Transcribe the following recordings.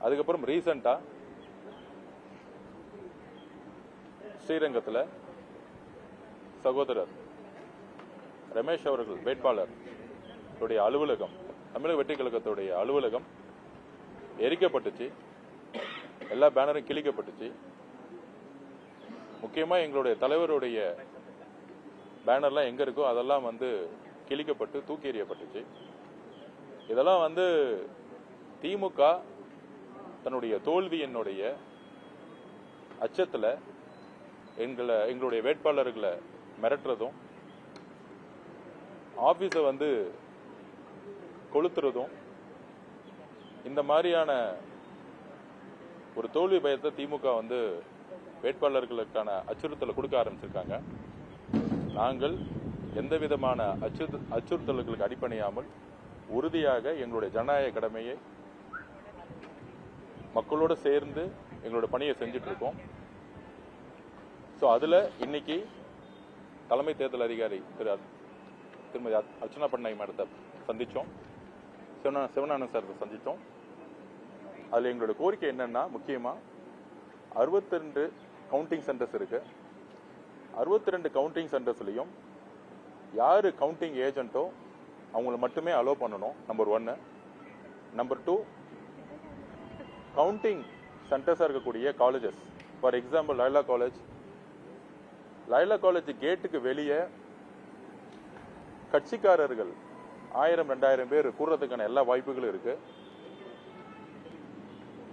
அதுக்கப்புறம் ரீசெண்டா ஸ்ரீரங்கத்தில் சகோதரர் ரமேஷ் அவர்கள் வேட்பாளர் அலுவலகம், தமிழக வெற்றி கழகத்துடைய அலுவலகம் எரிக்கப்பட்டுச்சு. எல்லா பேனரும் கிழிக்கப்பட்டுச்சு. முக்கியமா எங்களுடைய தலைவருடைய பேனர்லாம் எங்க இருக்கோ அதெல்லாம் கிழிக்கப்பட்டு தூக்கி எறியப்பட்டுச்சு. இதெல்லாம் திமுக தன்னுடைய தோல்வியினுடைய அச்சத்துல எங்களுடைய வேட்பாளர்களை மிரட்டுறதும், ஆபீஸை கொளுத்துறதும், இந்த மாதிரியான ஒரு தோல்வி பயத்தை திமுக வேட்பாளர்களுக்கான அச்சுறுத்தலை கொடுக்க ஆரம்பிச்சிருக்காங்க. நாங்கள் எந்த விதமான அச்சுறுத்தல்களுக்கு அடிப்பணியாமல் உறுதியாக எங்களுடைய ஜனநாயக கடமையை மக்களோடு சேர்ந்து எங்களோட பணியை செஞ்சுட்டு இருக்கோம். ஸோ அதுல இன்னைக்கு தலைமை தேர்தல் அதிகாரி திருமதி அர்ச்சனா பட்நாயக் மேடத்தை சந்திச்சோம், சிவனானந்த் சார் சந்திச்சோம். அதுல எங்களோட கோரிக்கை என்னன்னா, முக்கியமா 62 கவுண்டிங் சென்டர்ஸ் இருக்கு. 62 கவுண்டிங் சென்டர்ஸ்லயும் யாரு கவுண்டிங் ஏஜென்ட்டோ அவங்கள மட்டுமே அலோவ் பண்ணணும். நம்பர் 1. நம்பர் 2, கவுண்டிங் சென்டர்ஸா இருக்கக்கூடிய colleges, for example Laila college கேட்டுக்கு வெளியே கட்சிக்காரர்கள் 1000-2000 பேர் கூடுறதுக்கான எல்லா வாய்ப்புகளும் இருக்கு.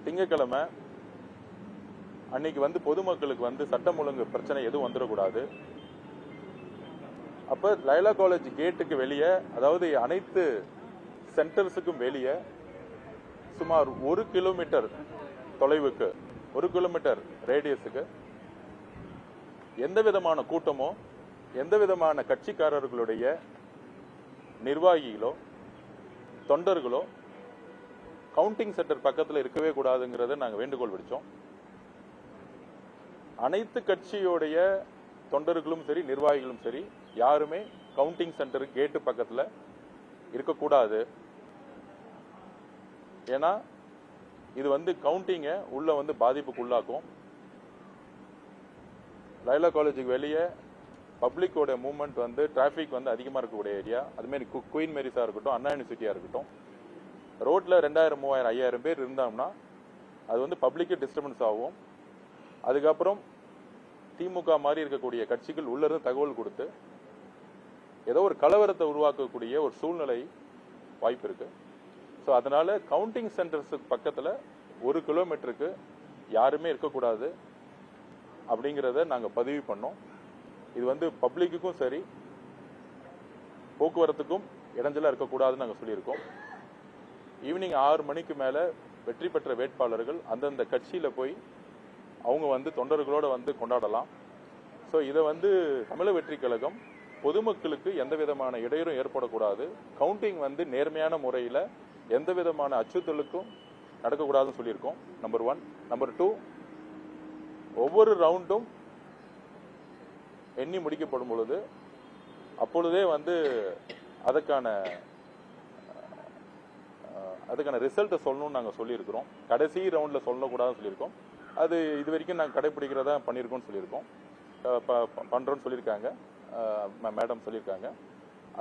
திங்கட்கிழமை அன்னைக்கு பொதுமக்களுக்கு சட்டம் ஒழுங்கு பிரச்சனை எதுவும் வந்துடக்கூடாது. அப்ப லைலா காலேஜ் கேட்டுக்கு வெளியே, அதாவது அனைத்து சென்டர்ஸுக்கும் வெளியே சுமார் 1 கிலோமீட்டர் தொலைவுக்கு, 1 கிலோமீட்டர் ரேடியஸுக்கு எந்த விதமான கூட்டமோ, எந்த விதமான கட்சிக்காரர்களுடைய நிர்வாகிகளோ தொண்டர்களோ கவுண்டிங் சென்டர் பக்கத்தில் இருக்கவே கூடாதுங்கிறத நாங்கள் வேண்டுகோள் விடுச்சோம். அனைத்து கட்சியோடைய தொண்டர்களும் சரி, நிர்வாகிகளும் சரி, யாருமே கவுண்டிங் சென்டர் கேட்டு பக்கத்தில் இருக்கக்கூடாது. ஏன்னா இது கவுண்டிங்க உள்ள பாதிப்புக்குள்ளாக்கும். லைலா காலேஜுக்கு வெளியே பப்ளிக்கோட மூவ்மெண்ட் டிராபிக் அதிகமா இருக்கக்கூடிய ஏரியா. அதுமாரி குயின் மேரிஸா இருக்கட்டும், அண்ணா யூனிவர்சிட்டியா இருக்கட்டும், ரோட்ல 2000, 3000, 5000 பேர் இருந்தாங்கன்னா அது பப்ளிக்கு டிஸ்டர்பன்ஸ் ஆகும். அதுக்கப்புறம் திமுக மாதிரி இருக்கக்கூடிய கட்சிகள் உள்ள இருந்து தகவல் கொடுத்து ஏதோ ஒரு கலவரத்தை உருவாக்கக்கூடிய ஒரு சூழ்நிலை வாய்ப்பு இருக்கு. ஸோ அதனால கவுண்டிங் சென்டர்ஸுக்கு பக்கத்தில் 1 கிலோமீட்டருக்கு யாருமே இருக்கக்கூடாது அப்படிங்கிறத நாங்கள் பதிவு பண்ணோம். இது பப்ளிக்குக்கும் சரி, போக்குவரத்துக்கும் இடைஞ்சலா இருக்கக்கூடாதுன்னு நாங்கள் சொல்லியிருக்கோம். ஈவினிங் 6 மணிக்கு மேல வெற்றி பெற்ற வேட்பாளர்கள் அந்தந்த கட்சியில போய் அவங்க தொண்டர்களோட கொண்டாடலாம். ஸோ இதை தமிழக வெற்றி கழகம் பொதுமக்களுக்கு எந்த விதமான இடையூறும் ஏற்படக்கூடாது, கவுண்டிங் நேர்மையான முறையில் எந்த விதமான அச்சுறுத்தலுக்கும் நடக்கக்கூடாதுன்னு சொல்லியிருக்கோம். நம்பர் 1. நம்பர் 2, ஒவ்வொரு ரவுண்டும் எண்ணி முடிக்கப்படும் பொழுது அப்பொழுதே அதுக்கான ரிசல்ட்டை சொல்லணும்னு நாங்கள் சொல்லியிருக்கிறோம். கடைசி ரவுண்ட்ல சொல்லக்கூடாதுன்னு சொல்லியிருக்கோம். அது இது வரைக்கும் நாங்கள் கடைபிடிக்கிறதா பண்ணியிருக்கோம்னு சொல்லியிருக்கோம், பண்றோம்னு சொல்லியிருக்காங்க, மேடம் சொல்லியிருக்காங்க.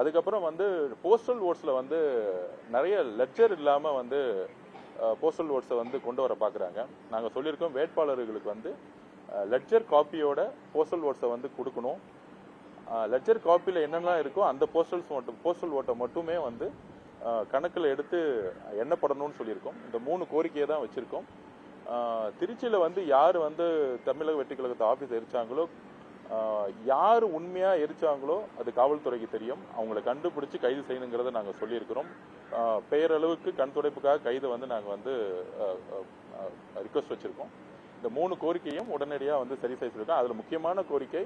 அதுக்கப்புறம் போஸ்டல் ஓட்ஸ்ல நிறைய லெட்ஜர் இல்லாம போஸ்டல் ஓட்ஸை கொண்டு வர பாக்குறாங்க. நாங்க சொல்லியிருக்கோம், வேட்பாளர்களுக்கு லெட்ஜர் காப்பியோட போஸ்டல் ஓட்ஸை கொடுக்கணும். லெட்ஜர் காப்பியில என்னெல்லாம் இருக்கோ அந்த போஸ்டல் ஓட்டை மட்டுமே கணக்கில் எடுத்து எண்ணப்படணும்னு சொல்லியிருக்கோம். இந்த 3 கோரிக்கையை தான் வச்சிருக்கோம். திருச்சியில யாரு தமிழக வெற்றி கழகத்தை ஆபீஸ் எரிச்சாங்களோ, யாரு உண்மையா எரிச்சாங்களோ அது காவல்துறைக்கு தெரியும். அவங்களை கண்டுபிடிச்சு கைது செய்யணுங்கிறத நாங்க சொல்லியிருக்கிறோம். பெயரளவுக்கு கண் துடைப்புக்காக கைது நாங்க ரிக்வஸ்ட் வச்சிருக்கோம். இந்த 3 கோரிக்கையும் உடனடியா சரி செய்திருக்கோம். அதுல முக்கியமான கோரிக்கை,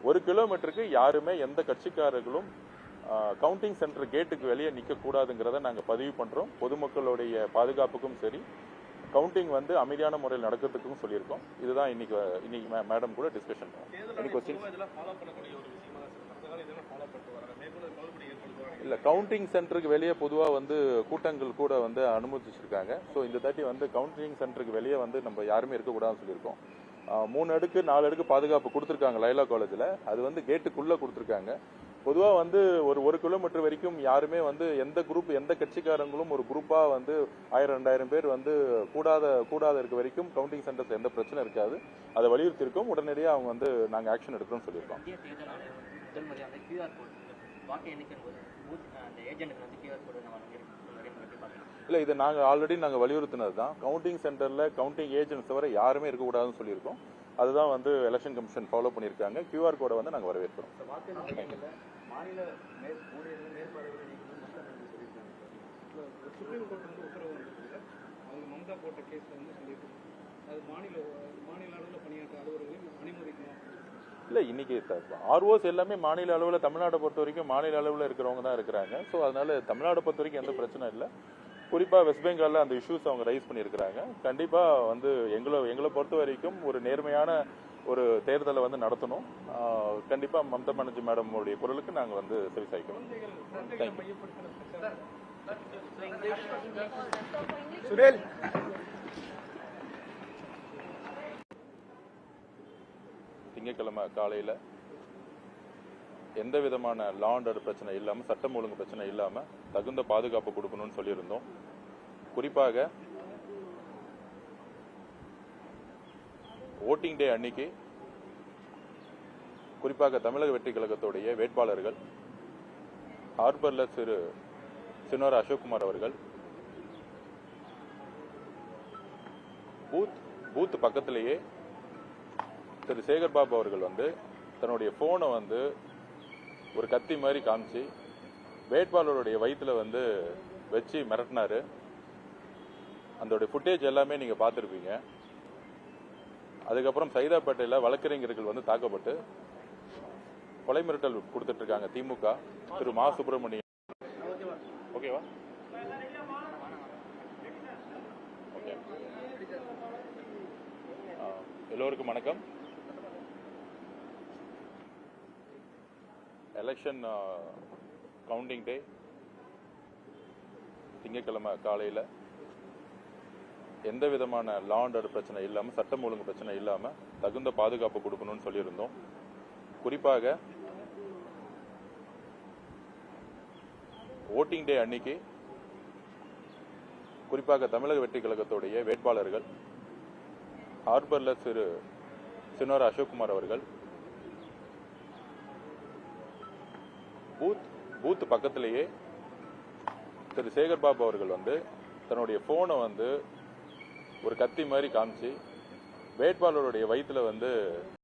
1 கிலோமீட்டருக்கு யாருமே எந்த கட்சிக்காரர்களும் கவுண்டிங் சென்டர் கேட்டுக்கு வெளியே நிக்க கூடாதுங்கிறத நாங்க பதிவு பண்றோம். பொதுமக்களுடைய பாதுகாப்புக்கும் சரி, கவுண்டிங் அமைதியான முறையில் நடக்கிறதுக்கும் சொல்லியிருக்கோம். இதுதான் இன்னைக்கு மேடம் கூட டிஸ்கஷன். இல்ல கவுண்டிங் சென்டருக்கு வெளியே பொதுவாக வந்து கூட்டங்கள் கூட வந்து அனுமதிச்சிருக்காங்க. ஸோ இந்த தாட்டி வந்து கவுண்டிங் சென்டருக்கு வெளியே வந்து நம்ம யாருமே இருக்கக்கூடாதுன்னு சொல்லியிருக்கோம். 3 அடுக்கு 4 அடுக்கு பாதுகாப்பு கொடுத்துருக்காங்க லைலா காலேஜில். அது வந்து கேட்டுக்குள்ளே கொடுத்துருக்காங்க. பொதுவாக வந்து ஒரு கிலோமீட்டர் வரைக்கும் யாருமே வந்து எந்த குரூப் எந்த கட்சிக்காரங்களும் ஒரு குரூப்பாக வந்து 1000-2000 பேர் வந்து கூடாத இருக்க வரைக்கும் கவுண்டிங் சென்டர்ஸ் எந்த பிரச்சனை இருக்காது. அதை வலியுறுத்தி இருக்கோம். உடனடியாக அவங்க வந்து நாங்கள் ஆக்ஷன் எடுக்கிறோம்னு சொல்லியிருக்கோம். இல்லை இது நாங்கள் ஆல்ரெடி வலியுறுத்தினது தான். கவுண்டிங் சென்டரில் கவுண்டிங் ஏஜென்ட்ஸ் தவிர யாருமே இருக்கக்கூடாதுன்னு சொல்லியிருக்கோம். அதுதான் வந்து எலெக்ஷன் கமிஷன் ஃபாலோ பண்ணியிருக்காங்க. கியூஆர் கோடை வந்து நாங்கள் வரவேற்கிறோம். சுப்ரீம் கோர்ட் வந்து உத்தரவு வந்ததில்லை. அவங்க மம்தா போட்ட கேஸில் வந்து சொல்லியிருக்காங்க அது மாநில அளவில் பணியாற்ற அலுவலர்களையும் அனுமதிக்கணும். இல்லை இன்னைக்கு ஆர்ஓஸ் எல்லாமே மாநில அளவில் தமிழ்நாட்டை பொறுத்த வரைக்கும் மாநில அளவில் இருக்கிறவங்க தான் இருக்கிறாங்க. ஸோ அதனால தமிழ்நாட்டை பொறுத்த வரைக்கும் எந்த பிரச்சனை இல்லை. குறிப்பாக வெஸ்ட் பெங்காலில் அந்த இஷ்யூஸ் அவங்க ரைஸ் பண்ணியிருக்கிறாங்க. கண்டிப்பாக வந்து எங்களை பொறுத்த வரைக்கும் ஒரு நேர்மையான ஒரு தேர்தலை வந்து நடத்தணும். கண்டிப்பாக மம்தா பானர்ஜி மேடமுடைய குரலுக்கு நாங்கள் வந்து செவிசாய்க்கணும். சுரேல் திங்கட்கிழமை காலையில் எந்த விதமான லா அண்ட் ஆர்டர் பிரச்சனை இல்லாமல் சட்டம் ஒழுங்கு பிரச்சனை இல்லாமல் தகுந்த பாதுகாப்பு கொடுக்கணும்னு சொல்லியிருந்தோம். குறிப்பாக ஓட்டிங் டே அன்னைக்கு குறிப்பாக தமிழக வெற்றி கழகத்துடைய வேட்பாளர்கள் ஹார்பர்ல சினோர் அசோக்குமார் அவர்கள் பூத் பக்கத்திலேயே திரு சேகர்பாபு அவர்கள் வந்து தன்னுடைய போனை வந்து ஒரு கத்தி மாதிரி காமிச்சு வேட்பாளருடைய வயிற்றுல வந்து வச்சு மிரட்டினாரு. அதோட ஃபுட்டேஜ் எல்லாமே நீங்க பார்த்துருப்பீங்க. அதுக்கப்புறம் சைதாப்பேட்டையில் வழக்கறிஞர்கள் வந்து தாக்கப்பட்டு கொலை மிரட்டல் கொடுத்துட்டு இருக்காங்க திமுக திரு மா சுப்பிரமணியன். ஓகேவா? ஓகே. எல்லோருக்கும் வணக்கம். எலெக்ஷன் கவுண்டிங் டே திங்கட்கிழமை காலையில் எந்த விதமான லா அண்ட் ஆர்டர் பிரச்சனை இல்லாமல் சட்டம் ஒழுங்கு பிரச்சனை இல்லாமல் தகுந்த பாதுகாப்பு கொடுக்கணும்னு சொல்லியிருந்தோம். குறிப்பாக ஓட்டிங் டே அன்னைக்கு குறிப்பாக தமிழக வெற்றி கழகத்துடைய வேட்பாளர்கள் ஹார்பர்ல சினோர் அசோக்குமார் அவர்கள் பூத் பக்கத்திலேயே திரு சேகர்பாபு அவர்கள் வந்து தன்னுடைய போனை வந்து ஒரு கத்தி மாதிரி காமிச்சு வேட்பாளருடைய வயிற்றுல வந்து